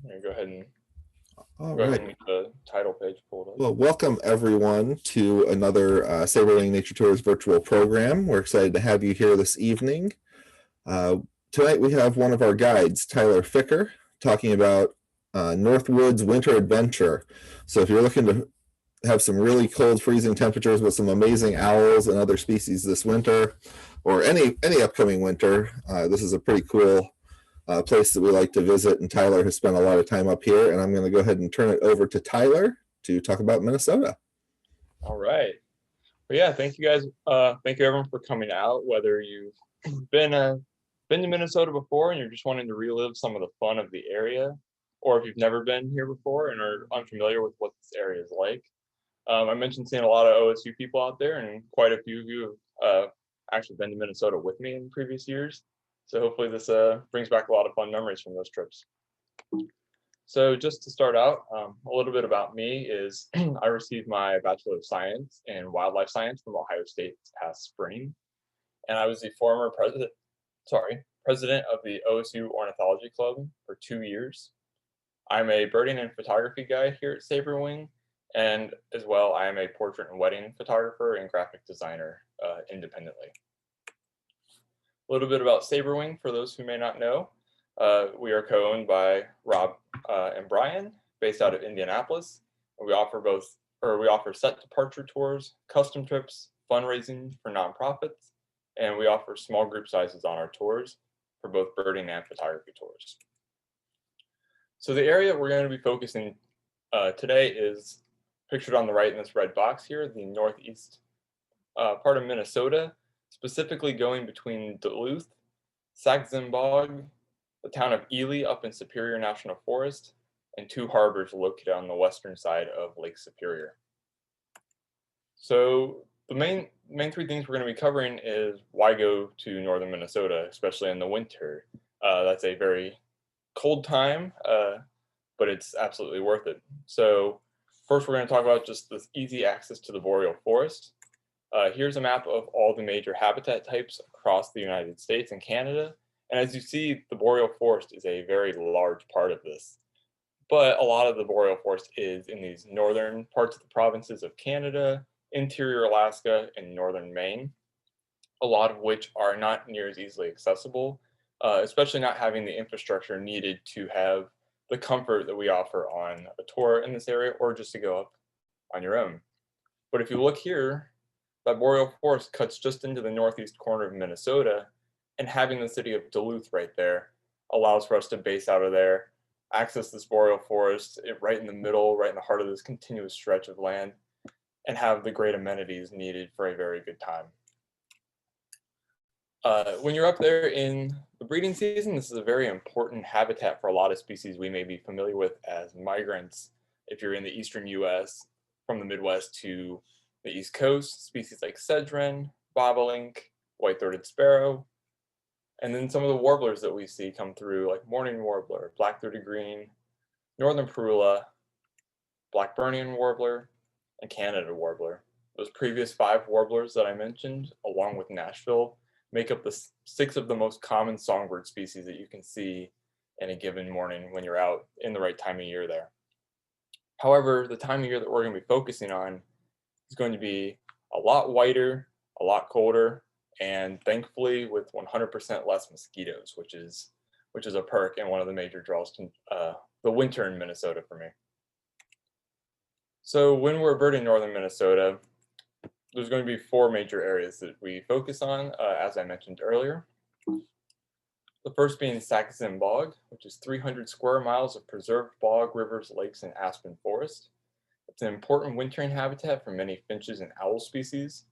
Go ahead and All go ahead right. and get the title page pulled up. Well, welcome everyone to another Sabre Nature Tours virtual program. We're excited to have you here this evening. Uh, Tonight we have one of our guides, Tyler Ficker, talking about Northwoods winter adventure. So if you're looking to have some really cold, freezing temperatures with some amazing owls and other species this winter, or any upcoming winter, this is a pretty cool place that we like to visit, and Tyler has spent a lot of time up here, and I'm going to go ahead and turn it over to Tyler to talk about Minnesota. All right. But yeah, thank you guys. Thank you everyone for coming out. Whether you've been to Minnesota before and you're just wanting to relive some of the fun of the area, or if you've never been here before and are unfamiliar with what this area is like. I mentioned seeing a lot of OSU people out there, and quite a few of you have actually been to Minnesota with me in previous years. So hopefully this brings back a lot of fun memories from those trips. So just to start out, a little bit about me is I received my Bachelor of Science in Wildlife Science from Ohio State this past spring, and I was the former president of the OSU Ornithology Club for 2 years. I'm a birding and photography guide here at Sabre Wing, and as well, I am a portrait and wedding photographer and graphic designer independently. A little bit about Sabre Wing for those who may not know. We are co-owned by Rob and Brian, based out of Indianapolis. And we offer set departure tours, custom trips, fundraising for nonprofits, and we offer small group sizes on our tours for both birding and photography tours. So the area we're going to be focusing today is pictured on the right in this red box here, the northeast part of Minnesota, specifically going between Duluth, Saxon Bog, the town of Ely up in Superior National Forest, and two harbors located on the western side of Lake Superior. So the main three things we're going to be covering is why go to northern Minnesota, especially in the winter. That's a very cold time, but it's absolutely worth it. So first we're going to talk about just this easy access to the boreal forest. Here's a map of all the major habitat types across the United States and Canada. And as you see, the boreal forest is a very large part of this. But a lot of the boreal forest is in these northern parts of the provinces of Canada, interior Alaska, and northern Maine, a lot of which are not near as easily accessible, especially not having the infrastructure needed to have the comfort that we offer on a tour in this area or just to go up on your own. But if you look here, that boreal forest cuts just into the northeast corner of Minnesota, and having the city of Duluth right there allows for us to base out of there, access this boreal forest right in the middle, right in the heart of this continuous stretch of land, and have the great amenities needed for a very good time. When you're up there in the breeding season, this is a very important habitat for a lot of species we may be familiar with as migrants. If you're in the eastern US, from the Midwest to the East Coast, species like sedge-wren, bobolink, white-throated sparrow, and then some of the warblers that we see come through, like mourning warbler, black-throated green, northern parula, Blackburnian warbler, and Canada warbler. Those previous 5 warblers that I mentioned, along with Nashville, make up the 6 of the most common songbird species that you can see in a given morning when you're out in the right time of year there. However, the time of year that we're going to be focusing on is going to be a lot whiter, a lot colder, and thankfully with 100% less mosquitoes, which is a perk and one of the major draws to the winter in Minnesota for me. So when we're birding northern Minnesota, there's going to be 4 major areas that we focus on, as I mentioned earlier. The first being Saxon Bog, which is 300 square miles of preserved bog, rivers, lakes, and aspen forest. It's an important wintering habitat for many finches and owl species.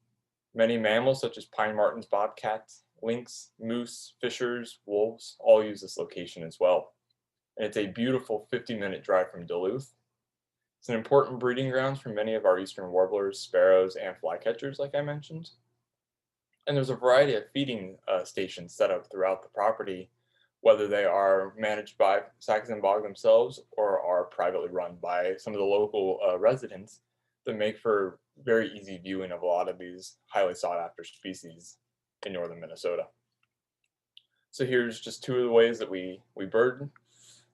Many mammals such as pine martens, bobcats, lynx, moose, fishers, wolves all use this location as well. And it's a beautiful 50-minute drive from Duluth. It's an important breeding grounds for many of our eastern warblers, sparrows, and flycatchers, like I mentioned. And there's a variety of feeding stations set up throughout the property, whether they are managed by Saxon Bog themselves or are privately run by some of the local residents that make for very easy viewing of a lot of these highly sought after species in northern Minnesota. So here's just 2 of the ways that we bird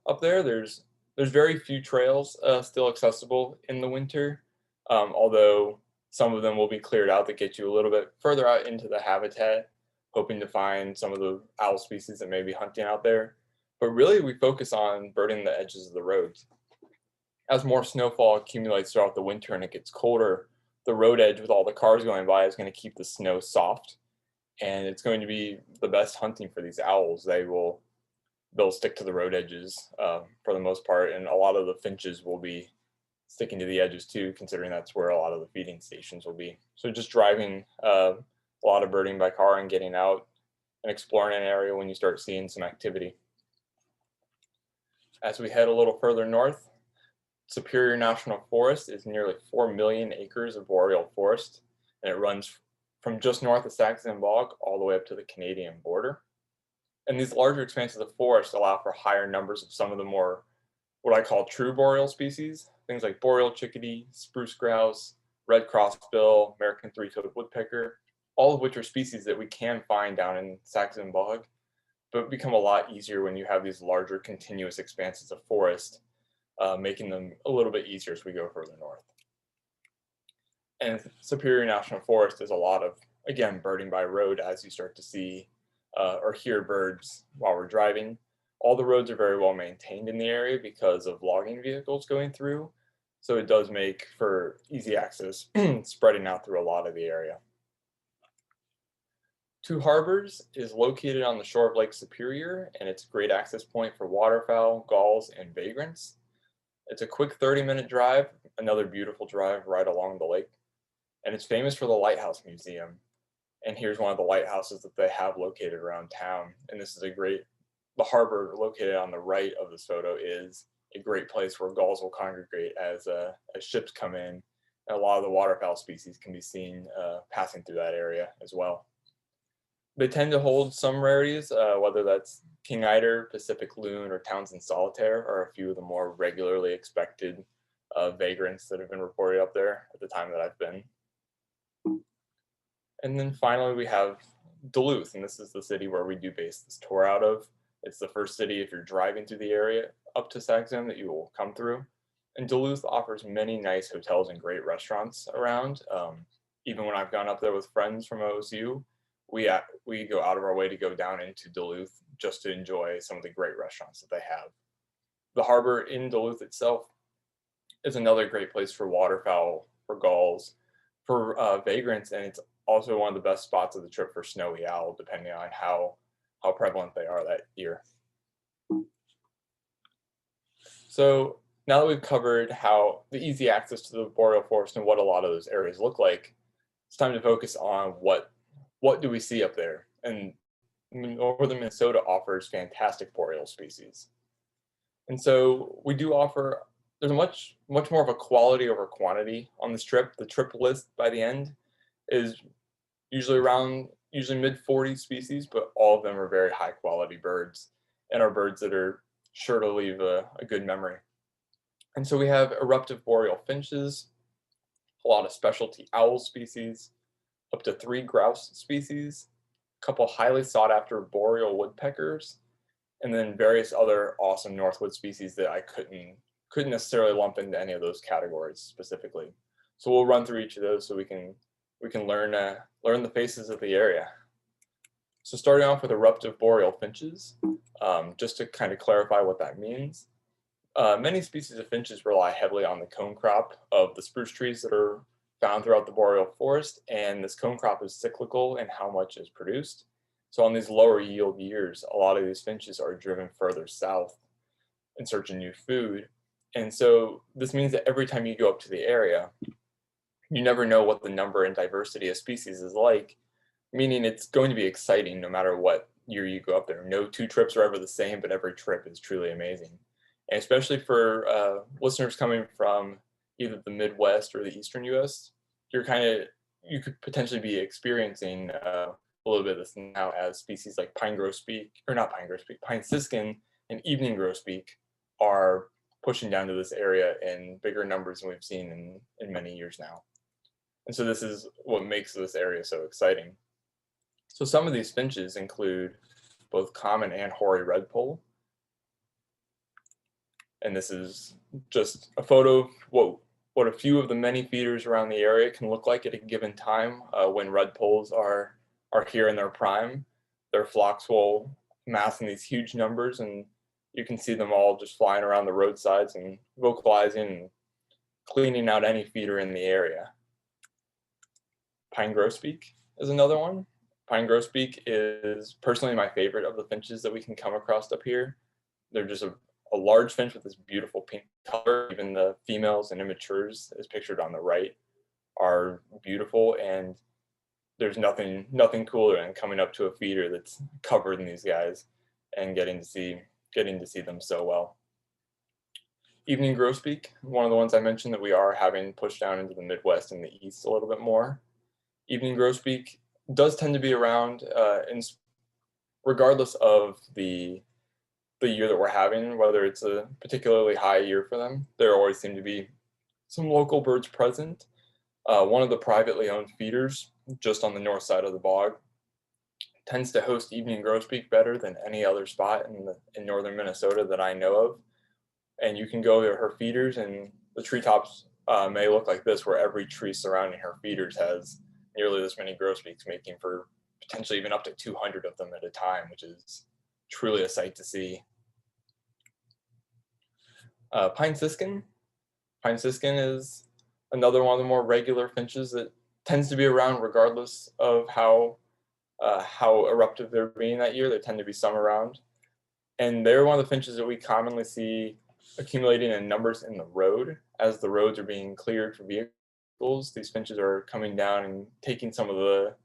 up there. There's There's very few trails still accessible in the winter, although some of them will be cleared out that get you a little bit further out into the habitat, hoping to find some of the owl species that may be hunting out there. But really, we focus on birding the edges of the roads. As more snowfall accumulates throughout the winter and it gets colder, the road edge with all the cars going by is going to keep the snow soft, and it's going to be the best hunting for these owls. They'll stick to the road edges for the most part, and a lot of the finches will be sticking to the edges too, considering that's where a lot of the feeding stations will be. So just driving a lot of birding by car and getting out and exploring an area when you start seeing some activity. As we head a little further north, Superior National Forest is nearly 4 million acres of boreal forest, and it runs from just north of Saxon Bog all the way up to the Canadian border. And these larger expanses of forest allow for higher numbers of some of the more, what I call true boreal species, things like boreal chickadee, spruce grouse, red crossbill, American three-toed woodpecker, all of which are species that we can find down in Saxon Bog, but become a lot easier when you have these larger continuous expanses of forest, making them a little bit easier as we go further north. And Superior National Forest is a lot of, again, birding by road as you start to see or hear birds while we're driving. All the roads are very well maintained in the area because of logging vehicles going through, so it does make for easy access spreading out through a lot of the area. Two Harbors is located on the shore of Lake Superior, and it's a great access point for waterfowl, gulls, and vagrants. It's a quick 30-minute drive, another beautiful drive right along the lake, and it's famous for the Lighthouse Museum. And here's one of the lighthouses that they have located around town. And this is the harbor located on the right of this photo is a great place where gulls will congregate as ships come in. And a lot of the waterfowl species can be seen passing through that area as well. They tend to hold some rarities, whether that's king eider, Pacific loon, or Townsend solitaire are a few of the more regularly expected vagrants that have been reported up there at the time that I've been. And then finally, we have Duluth, and this is the city where we do base this tour out of. It's the first city, if you're driving through the area up to Saxon, that you will come through. And Duluth offers many nice hotels and great restaurants around. Even when I've gone up there with friends from OSU, we go out of our way to go down into Duluth just to enjoy some of the great restaurants that they have. The harbor in Duluth itself is another great place for waterfowl, for gulls, for vagrants, and it's also one of the best spots of the trip for snowy owl, depending on how prevalent they are that year. So now that we've covered how the easy access to the boreal forest and what a lot of those areas look like, it's time to focus on what do we see up there. And northern Minnesota offers fantastic boreal species. And so we do offer, there's much more of a quality over quantity on this trip. The trip list by the end is usually mid 40 species, but all of them are very high quality birds and are birds that are sure to leave a good memory. And so we have eruptive boreal finches, a lot of specialty owl species, up to 3 grouse species, a couple highly sought after boreal woodpeckers, and then various other awesome Northwood species that I couldn't necessarily lump into any of those categories specifically. So we'll run through each of those so we can learn the faces of the area. So starting off with eruptive boreal finches, just to kind of clarify what that means. Many species of finches rely heavily on the cone crop of the spruce trees that are found throughout the boreal forest, and this cone crop is cyclical in how much is produced. So on these lower yield years, a lot of these finches are driven further south in search of new food. And so this means that every time you go up to the area, you never know what the number and diversity of species is like, meaning it's going to be exciting no matter what year you go up there. No 2 trips are ever the same, but every trip is truly amazing. And especially for listeners coming from either the Midwest or the Eastern US, you could potentially be experiencing a little bit of this now as species like pine siskin and evening grosbeak are pushing down to this area in bigger numbers than we've seen in many years now. And so this is what makes this area so exciting. So some of these finches include both common and hoary redpoll. And this is just a photo of what a few of the many feeders around the area can look like at a given time when redpolls are here in their prime. Their flocks will mass in these huge numbers, and you can see them all just flying around the roadsides and vocalizing and cleaning out any feeder in the area. Pine grosbeak is another one. Pine grosbeak is personally my favorite of the finches that we can come across up here. They're just a large finch with this beautiful pink color. Even the females and immatures, as pictured on the right, are beautiful, and there's nothing cooler than coming up to a feeder that's covered in these guys and getting to see them so well. Evening grosbeak, one of the ones I mentioned that we are having pushed down into the Midwest and the East a little bit more. Evening grosbeak does tend to be around, regardless of the year that we're having, whether it's a particularly high year for them. There always seem to be some local birds present. One of the privately owned feeders just on the north side of the bog tends to host evening grosbeak better than any other spot in northern Minnesota that I know of. And you can go to her feeders, and the treetops may look like this, where every tree surrounding her feeders has nearly this many grosbeaks, making for potentially even up to 200 of them at a time, which is truly a sight to see. Pine siskin. Pine siskin is another one of the more regular finches that tends to be around regardless of how eruptive they're being that year. There tend to be some around. And they're one of the finches that we commonly see accumulating in numbers in the road. As the roads are being cleared for vehicles, these finches are coming down and taking some of the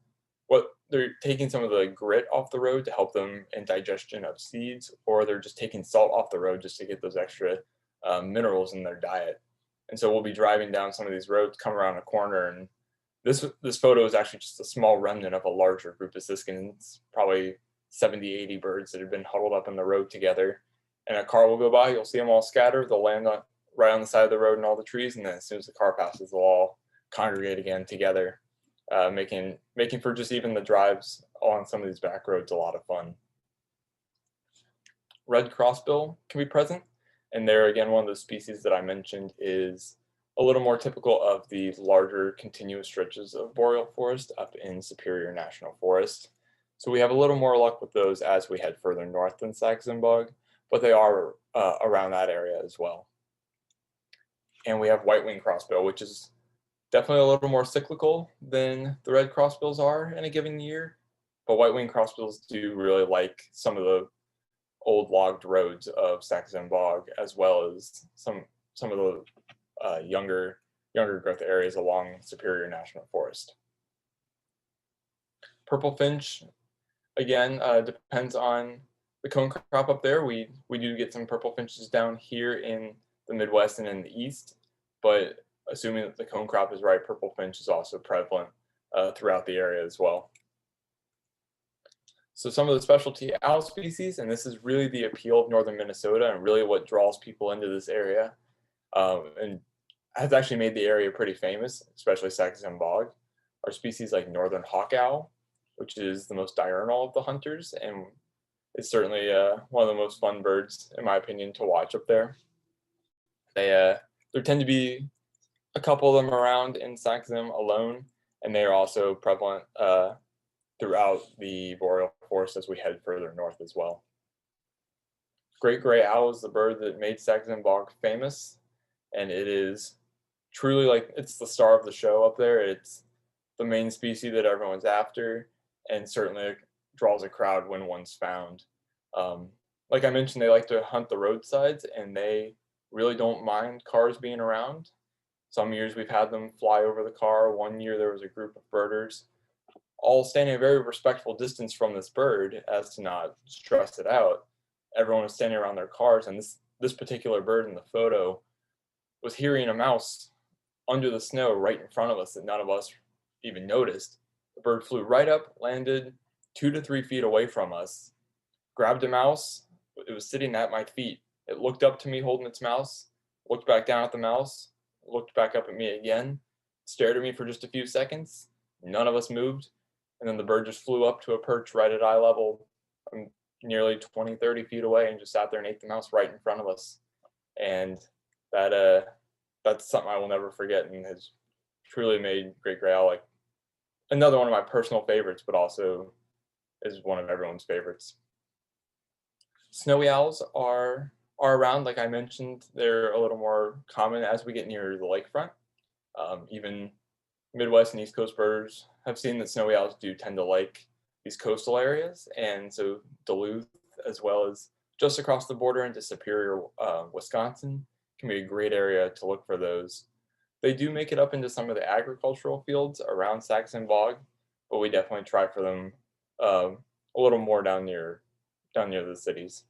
grit off the road to help them in digestion of seeds, or they're just taking salt off the road just to get those extra minerals in their diet. And so we'll be driving down some of these roads, come around a corner, and this photo is actually just a small remnant of a larger group of siskins, probably 70, 80 birds that have been huddled up in the road together. And a car will go by, you'll see them all scattered, they'll land right on the side of the road in all the trees, and then as soon as the car passes, they'll all congregate again together, making for just even the drives on some of these back roads a lot of fun. Red crossbill can be present, and there again, one of the species that I mentioned is a little more typical of the larger continuous stretches of boreal forest up in Superior National Forest. So we have a little more luck with those as we head further north than Saxon Bog, but they are around that area as well. And we have white-winged crossbill, which is definitely a little more cyclical than the red crossbills are in a given year, but white-winged crossbills do really like some of the old logged roads of Saxon Bog, as well as some of the younger growth areas along Superior National Forest. Purple finch, again, depends on the cone crop up there. We do get some purple finches down here in the Midwest and in the East, but assuming that the cone crop is right, purple finch is also prevalent throughout the area as well. So some of the specialty owl species, and this is really the appeal of northern Minnesota and really what draws people into this area, and has actually made the area pretty famous, especially Saxon Bog, are species like northern hawk owl, which is the most diurnal of the hunters, and it's certainly one of the most fun birds, in my opinion, to watch up there. There tend to be a couple of them around in Saxon alone, and they are also prevalent throughout the boreal forest as we head further north as well. Great gray owl is the bird that made Saxon Bog famous, and it is truly like it's the star of the show up there. It's the main species that everyone's after, and certainly draws a crowd when one's found. Like I mentioned, they like to hunt the roadsides, and they really don't mind cars being around. Some years we've had them fly over the car. One year there was a group of birders all standing a very respectful distance from this bird as to not stress it out. Everyone was standing around their cars, and this particular bird in the photo was hearing a mouse under the snow right in front of us that none of us even noticed. The bird flew right up, landed 2 to 3 feet away from us, grabbed a mouse. It was sitting at my feet. It looked up to me holding its mouse, looked back down at the mouse, looked back up at me again, stared at me for just a few seconds. None of us moved. And then the bird just flew up to a perch right at eye level, nearly 20, 30 feet away, and just sat there and ate the mouse right in front of us. and that's something I will never forget, and has truly made Great Gray Owl like another one of my personal favorites, but also is one of everyone's favorites. Snowy owls are around, like I mentioned. They're a little more common as we get near the lakefront. Even Midwest and East Coast birders have seen that snowy owls do tend to like these coastal areas, and so Duluth, as well as just across the border into Superior, Wisconsin, can be a great area to look for those. They do make it up into some of the agricultural fields around Saxon Bog, but we definitely try for them a little more down near the cities.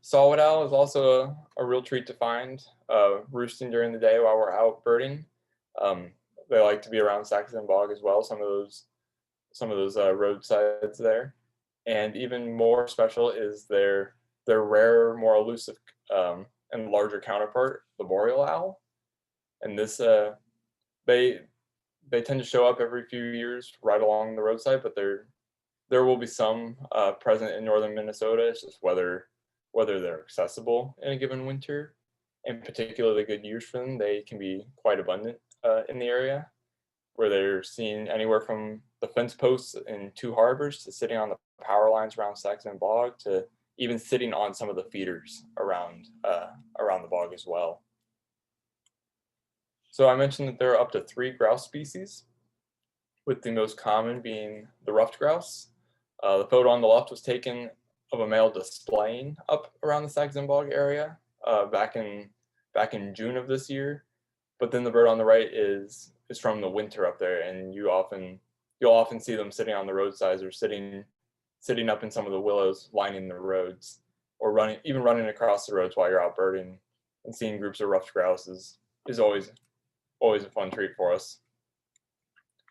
Saw-whet owl is also a real treat to find, roosting during the day while we're out birding. They like to be around Saxon Bog as well, some of those roadsides there. And even more special is their rarer, more elusive and larger counterpart, the Boreal owl. And this they tend to show up every few years right along the roadside, but there will be some present in northern Minnesota. It's just whether they're accessible in a given winter, and particularly good years for them. They can be quite abundant in the area, where they're seen anywhere from the fence posts in two harbors to sitting on the power lines around Saxon Bog to even sitting on some of the feeders around the bog as well. So I mentioned that there are up to 3 grouse species, with the most common being the ruffed grouse. The photo on the left was taken of a male displaying up around the Saxon Bog area back in June of this year. But then the bird on the right is from the winter up there, and you'll often see them sitting on the roadsides or sitting up in some of the willows lining the roads, or running across the roads while you're out birding. And seeing groups of ruffed grouse is always a fun treat for us.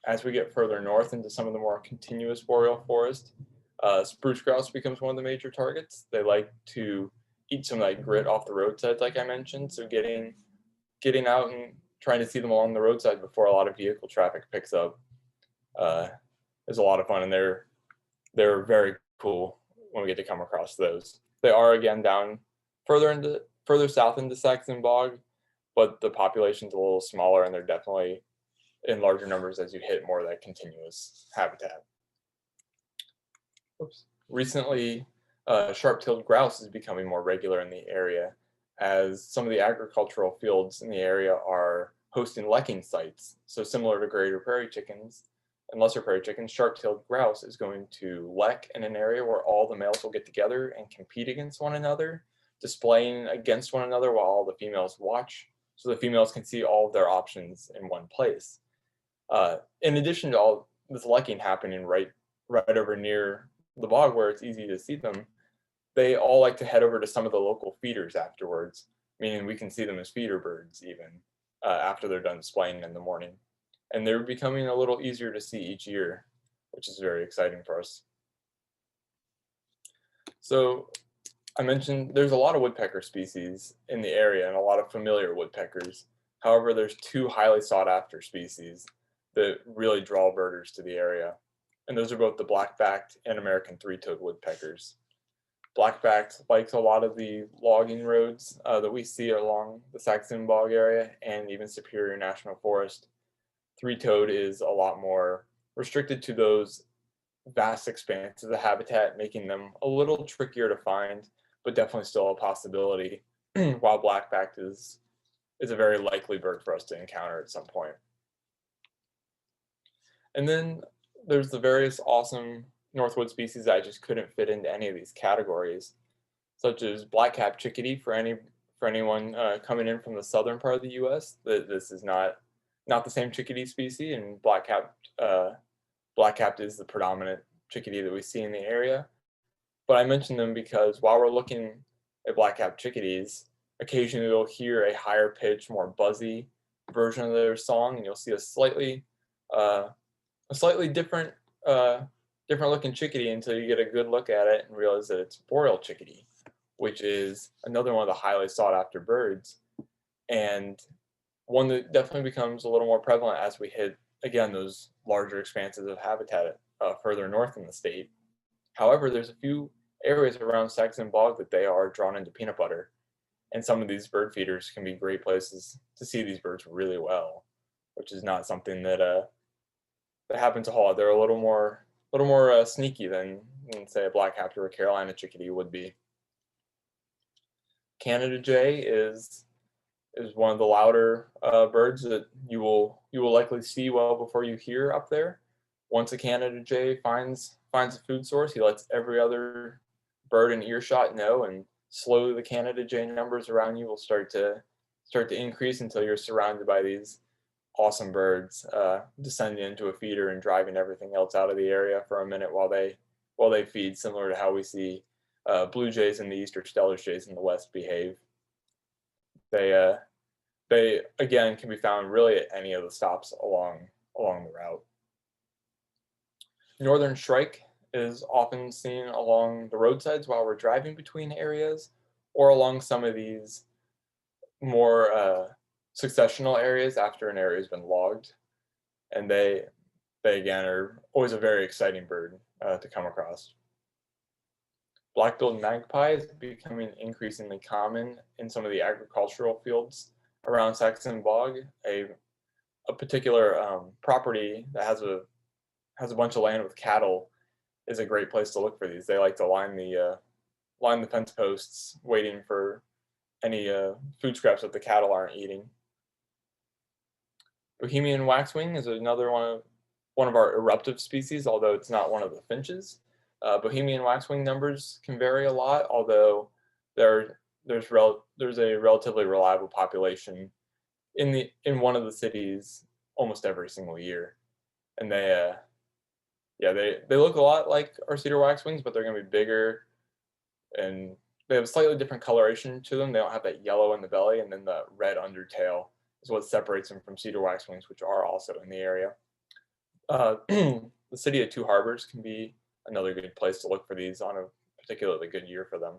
As we get further north into some of the more continuous boreal forest, spruce grouse becomes one of the major targets. They like to eat some of that grit off the roadsides, like I mentioned. So getting out and trying to see them along the roadside before a lot of vehicle traffic picks up is a lot of fun, and they're very cool when we get to come across those. They are again down further south into Saxon Bog, but the population's a little smaller, and they're definitely in larger numbers as you hit more of that continuous habitat. Oops. Recently, sharp-tailed grouse is becoming more regular in the area, as some of the agricultural fields in the area are hosting lekking sites. So similar to greater prairie chickens and lesser prairie chickens, sharp-tailed grouse is going to lek in an area where all the males will get together and compete against one another, displaying against one another while all the females watch, so the females can see all of their options in one place. In addition to all this lekking happening right over near the bog where it's easy to see them, they all like to head over to some of the local feeders afterwards, meaning we can see them as feeder birds even after they're done displaying in the morning. And they're becoming a little easier to see each year, which is very exciting for us. So I mentioned there's a lot of woodpecker species in the area and a lot of familiar woodpeckers. However, there's 2 highly sought after species that really draw birders to the area. And those are both the black-backed and American three-toed woodpeckers. Black-backed likes a lot of the logging roads that we see along the Saxon Bog area and even Superior National Forest. Three-toed is a lot more restricted to those vast expanses of habitat, making them a little trickier to find, but definitely still a possibility, while black-backed is a very likely bird for us to encounter at some point. And then there's the various awesome Northwood species that I just couldn't fit into any of these categories, such as black-capped chickadee for anyone coming in from the southern part of the U.S. This is not the same chickadee species, and black-capped is the predominant chickadee that we see in the area. But I mention them because while we're looking at black-capped chickadees, occasionally you'll hear a higher pitch, more buzzy version of their song, and you'll see a slightly different looking chickadee until you get a good look at it and realize that it's Boreal chickadee, which is another one of the highly sought after birds, and one that definitely becomes a little more prevalent as we hit, again, those larger expanses of habitat further north in the state. However, there's a few areas around Saxon Bog that they are drawn into peanut butter. And some of these bird feeders can be great places to see these birds really well, which is not something that happens a whole lot. They're a little more sneaky than say a black-capped or a Carolina chickadee would be. Canada jay is one of the louder birds that you will likely see well before you hear up there. Once a Canada jay finds a food source, he lets every other bird in earshot know, and slowly the Canada jay numbers around you will start to increase until you're surrounded by these awesome birds descending into a feeder and driving everything else out of the area for a minute while they feed, similar to how we see blue jays in the east or Steller jays in the west behave. They they again can be found really at any of the stops along the route. Northern shrike is often seen along the roadsides while we're driving between areas, or along some of these more successional areas after an area has been logged, and they again are always a very exciting bird to come across. Black-billed magpie is becoming increasingly common in some of the agricultural fields around Saxon Bog. A particular property that has a bunch of land with cattle is a great place to look for these. They like to line the fence posts, waiting for any food scraps that the cattle aren't eating. Bohemian waxwing is another one of our eruptive species, although it's not one of the finches. Bohemian waxwing numbers can vary a lot, although there's a relatively reliable population in one of the cities almost every single year, and they look a lot like our cedar waxwings, but they're going to be bigger, and they have a slightly different coloration to them. They don't have that yellow in the belly, and then the red undertail is what separates them from cedar waxwings, which are also in the area. The city of Two Harbors can be another good place to look for these on a particularly good year for them.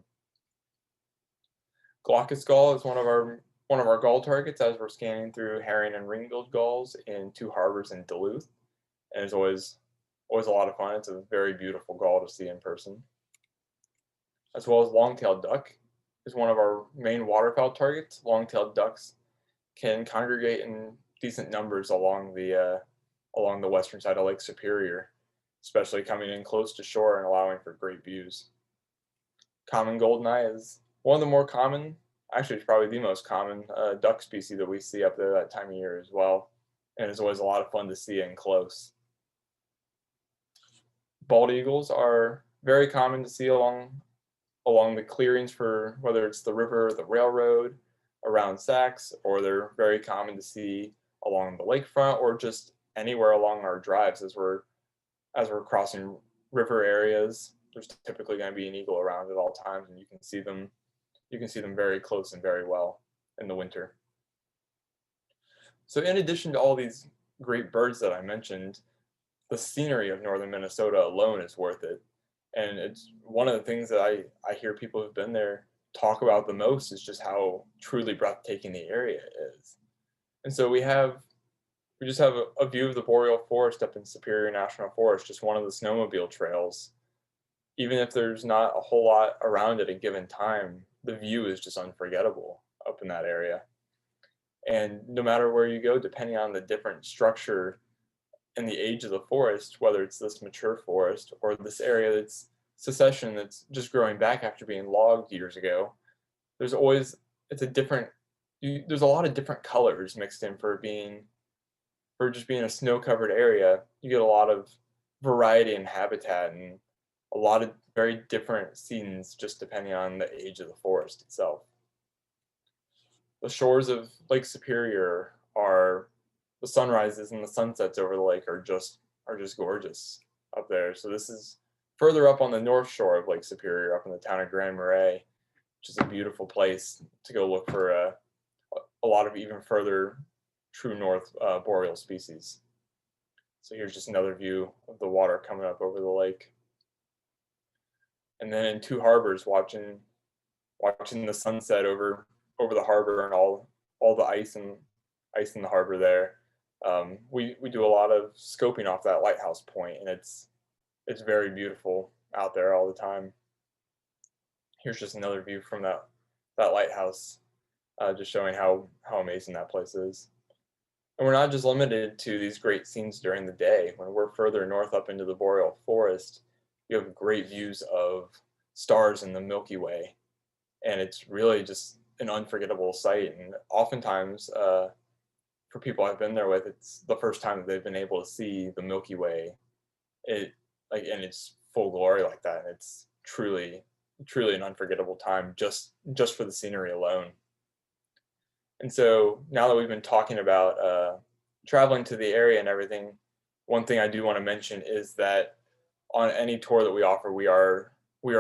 Glaucous gull is one of our gull targets as we're scanning through herring and ring-billed gulls in Two Harbors and Duluth, and it's always a lot of fun. It's a very beautiful gull to see in person. As well as long-tailed duck is one of our main waterfowl targets. Long-tailed ducks can congregate in decent numbers along the western side of Lake Superior, especially coming in close to shore and allowing for great views. Common goldeneye is one of the more common, actually it's probably the most common duck species that we see up there that time of year as well, and it's always a lot of fun to see in close. Bald eagles are very common to see along the clearings, for whether it's the river or the railroad around Sax, or they're very common to see along the lakefront or just anywhere along our drives as we're crossing river areas. There's typically going to be an eagle around at all times, and you can see them very close and very well in the winter. So in addition to all these great birds that I mentioned, the scenery of northern Minnesota alone is worth it. And it's one of the things that I hear people who've been there talk about the most, is just how truly breathtaking the area is. And so we just have a view of the boreal forest up in Superior National Forest, just one of the snowmobile trails. Even if there's not a whole lot around at a given time, the view is just unforgettable up in that area. And no matter where you go, depending on the different structure and the age of the forest, whether it's this mature forest or this area that's succession that's just growing back after being logged years ago, there's a lot of different colors mixed in for just being a snow-covered area. You get a lot of variety in habitat and a lot of very different scenes just depending on the age of the forest itself. The shores of Lake Superior the sunrises and the sunsets over the lake are just gorgeous up there. So this is further up on the north shore of Lake Superior, up in the town of Grand Marais, which is a beautiful place to go look for a lot of even further true north boreal species. So here's just another view of the water coming up over the lake. And then in Two Harbors, watching the sunset over the harbor and all the ice in the harbor there. We do a lot of scoping off that lighthouse point, and it's very beautiful out there all the time. here's just another view from that lighthouse, just showing how amazing that place is. And we're not just limited to these great scenes during the day. When we're further north up into the boreal forest, you have great views of stars in the Milky Way, and it's really just an unforgettable sight. And oftentimes, for people I've been there with, it's the first time that they've been able to see the Milky Way, in its full glory like that. And it's truly an unforgettable time just for the scenery alone. And so now that we've been talking about traveling to the area and everything, one thing I do want to mention is that on any tour that we offer, we are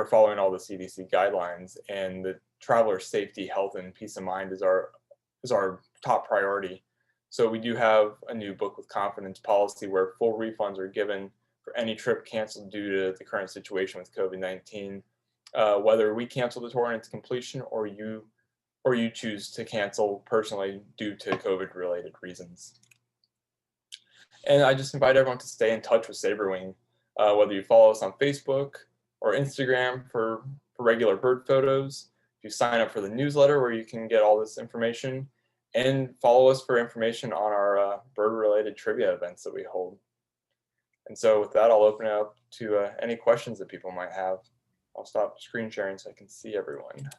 following all the CDC guidelines, and the traveler's safety, health, and peace of mind is our top priority. So we do have a new book with confidence policy where full refunds are given for any trip canceled due to the current situation with COVID-19, whether we cancel the tour in its completion or you choose to cancel personally due to COVID-related reasons. And I just invite everyone to stay in touch with Sabrewing, whether you follow us on Facebook or Instagram for regular bird photos, if you sign up for the newsletter where you can get all this information, and follow us for information on our bird-related trivia events that we hold. And so with that, I'll open it up to any questions that people might have. I'll stop screen sharing so I can see everyone.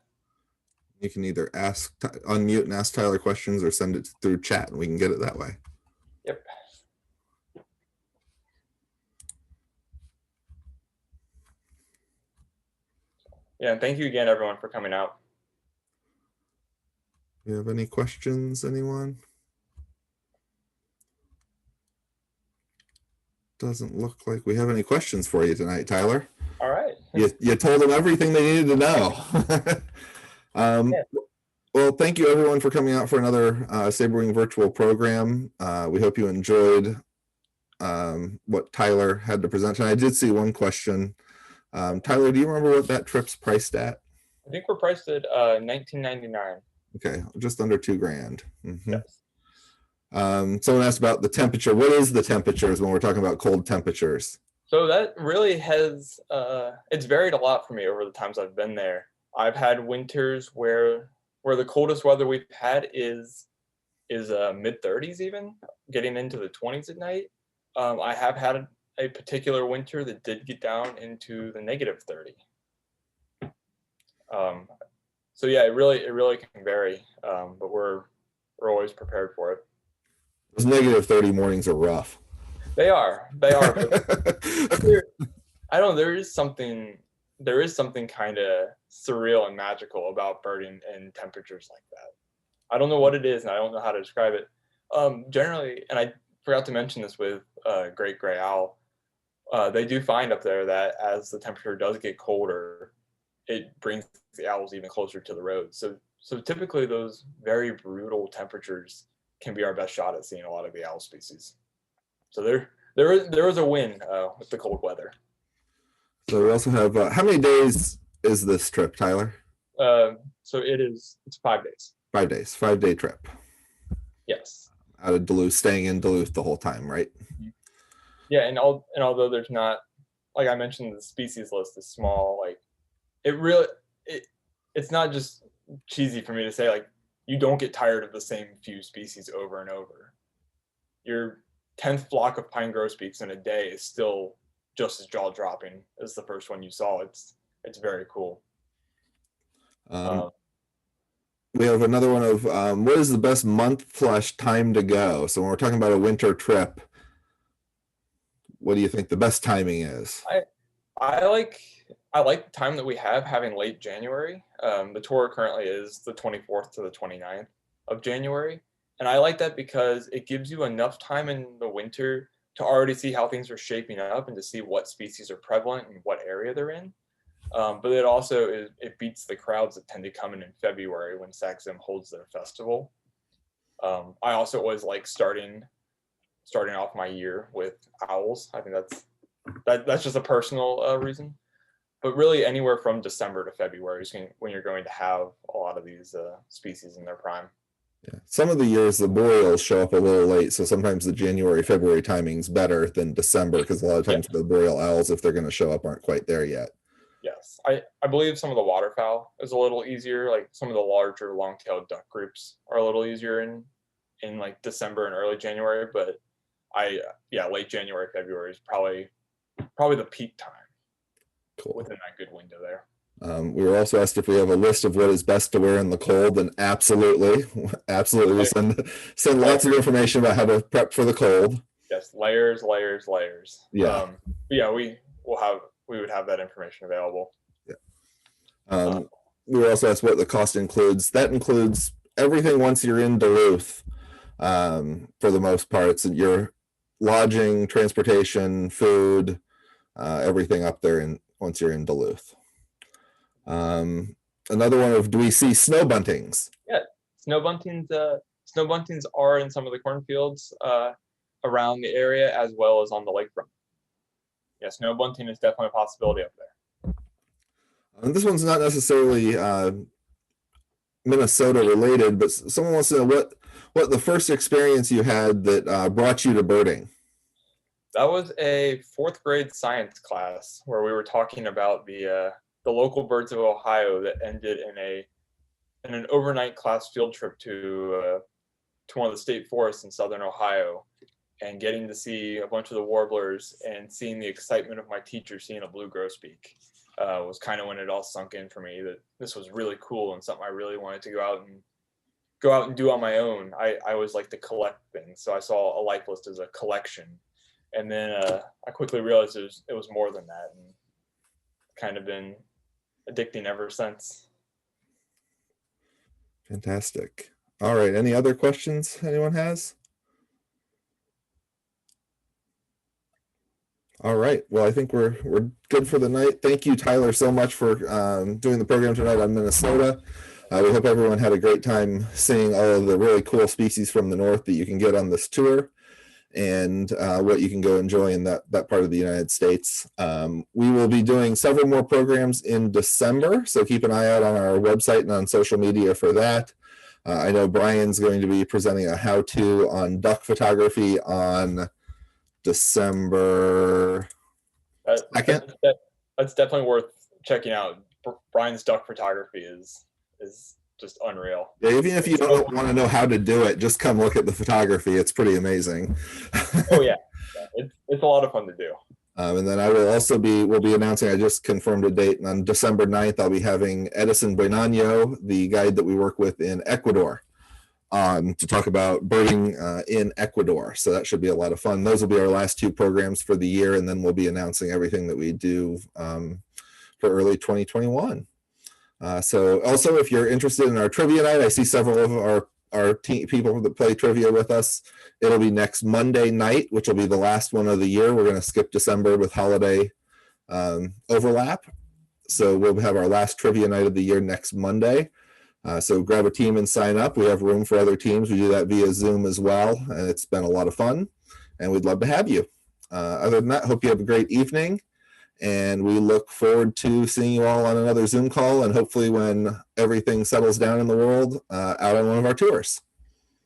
You can either unmute and ask Tyler questions, or send it through chat and we can get it that way. Yep. Yeah, and thank you again, everyone, for coming out. You have any questions, anyone? Doesn't look like we have any questions for you tonight, Tyler. All right. You told them everything they needed to know. Yeah. Well, thank you everyone for coming out for another Sabrewing virtual program. We hope you enjoyed what Tyler had to present. And I did see one question. Tyler, do you remember what that trip's priced at? I think we're priced at $19.99. Okay, just under $2,000. Mm-hmm. Yes. Someone asked about the temperature. What is the temperatures when we're talking about cold temperatures? So that really has, it's varied a lot for me over the times I've been there. I've had winters where the coldest weather we've had is mid-30s, even getting into the 20s at night. I have had a particular winter that did get down into the -30. So yeah, it really can vary, but we're always prepared for it. Those -30 mornings are rough. They are. But I don't know. There is something kind of surreal and magical about birding in temperatures like that. I don't know what it is, and I don't know how to describe it. Generally, and I forgot to mention this with great gray owl, they do find up there that as the temperature does get colder, it brings the owls even closer to the road. So typically those very brutal temperatures can be our best shot at seeing a lot of the owl species. So there is a win with the cold weather. So we also have, how many days is this trip, Tyler? So it's 5 days. 5 days, 5-day trip. Yes. Out of Duluth, staying in Duluth the whole time, right? Yeah, and although there's not, like I mentioned, the species list is small. Like it's not just cheesy for me to say, like, you don't get tired of the same few species over and over. Your 10th flock of pine grosbeaks in a day is still just as jaw-dropping as the first one you saw. It's very cool. We have another one of what is the best month/time to go? So when we're talking about a winter trip, what do you think the best timing is? I like the time that we have, having late January. The tour currently is the 24th to the 29th of January. And I like that because it gives you enough time in the winter to already see how things are shaping up and to see what species are prevalent and what area they're in. But it also it beats the crowds that tend to come in February when Saxon holds their festival. I also always like starting off my year with owls. I think that's just a personal reason. But really, anywhere from December to February is when you're going to have a lot of these species in their prime. Yeah. Some of the years the boreals show up a little late, so sometimes the January-February timing's better than December, because a lot of times the boreal owls, if they're going to show up, aren't quite there yet. Yes. Yes, I believe some of the waterfowl is a little easier. Like some of the larger long-tailed duck groups are a little easier in like December and early January. But yeah, late January, February is probably the peak time. Cool. Within that good window there. We were also asked if we have a list of what is best to wear in the cold, and absolutely, absolutely, we send lots of information about how to prep for the cold. Yes, layers, layers, layers. Yeah. Yeah, we would have that information available. Yeah. We were also asked what the cost includes. That includes everything once you're in Duluth. For the most part, it's your lodging, transportation, food, everything up there. And once you're in Duluth. Another one of, do we see snow buntings? Yeah, snow buntings are in some of the cornfields around the area, as well as on the lakefront. Yeah, snow bunting is definitely a possibility up there. And this one's not necessarily Minnesota related, but someone wants to know what the first experience you had that brought you to birding. That was a 4th grade science class where we were talking about the local birds of Ohio that ended in an overnight class field trip to one of the state forests in southern Ohio, and getting to see a bunch of the warblers and seeing the excitement of my teacher seeing a blue grosbeak was kind of when it all sunk in for me that this was really cool and something I really wanted to go out and do on my own. I always like to collect things, so I saw a life list as a collection, and then I quickly realized it was more than that, and kind of been addicting ever since. Fantastic. All right, any other questions anyone has? All right, well, I think we're good for the night. Thank you, Tyler, so much for doing the program tonight on Minnesota. We hope everyone had a great time seeing all of the really cool species from the north that you can get on this tour, and what you can go enjoy in that part of the United States. We will be doing several more programs in December, so keep an eye out on our website and on social media for that. I know Brian's going to be presenting a how-to on duck photography on December 2nd. That's definitely worth checking out. Brian's duck photography is just unreal. Yeah, even if you don't want to know how to do it, just come look at the photography. It's pretty amazing. Oh yeah, it's a lot of fun to do. And then we'll be announcing, I just confirmed a date, and on December 9th, I'll be having Edison Buenano, the guide that we work with in Ecuador, to talk about birding in Ecuador. So that should be a lot of fun. Those will be our last 2 programs for the year, and then we'll be announcing everything that we do for early 2021. So also, if you're interested in our trivia night, I see several of our people that play trivia with us. It'll be next Monday night, which will be the last one of the year. We're going to skip December with holiday overlap. So we'll have our last trivia night of the year next Monday. So grab a team and sign up. We have room for other teams. We do that via Zoom as well, and it's been a lot of fun, and we'd love to have you. Other than that, hope you have a great evening, and we look forward to seeing you all on another Zoom call, and hopefully when everything settles down in the world, out on one of our tours.